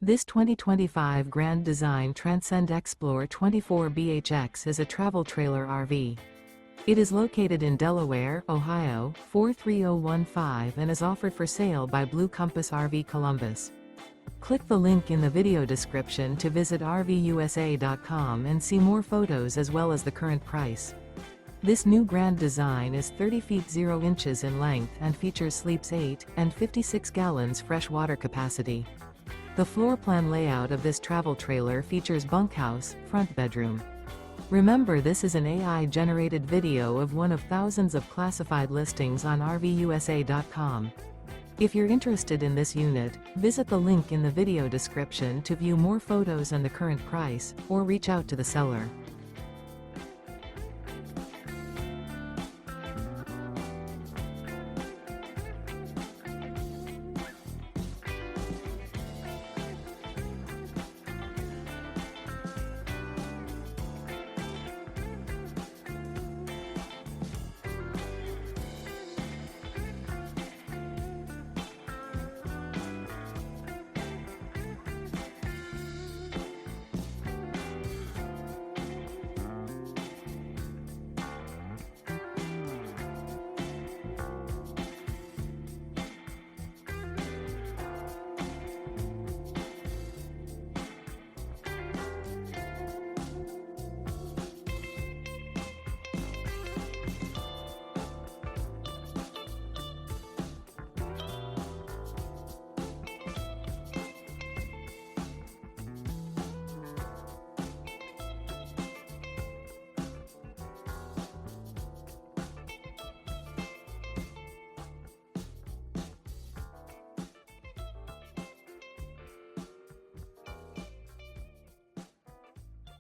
This 2025 Grand Design Transcend Xplor 24BHX is a travel trailer RV. It is located in Delaware, Ohio, 43015 and is offered for sale by Blue Compass RV Columbus. Click the link in the video description to visit RVUSA.com and see more photos as well as the current price. This new Grand Design is 30 feet 0 inches in length and features sleeps 8 and 56 gallons fresh water capacity. The floor plan layout of this travel trailer features bunkhouse, front bedroom. Remember, this is an AI-generated video of one of thousands of classified listings on RVUSA.com. If you're interested in this unit, visit the link in the video description to view more photos and the current price, or reach out to the seller.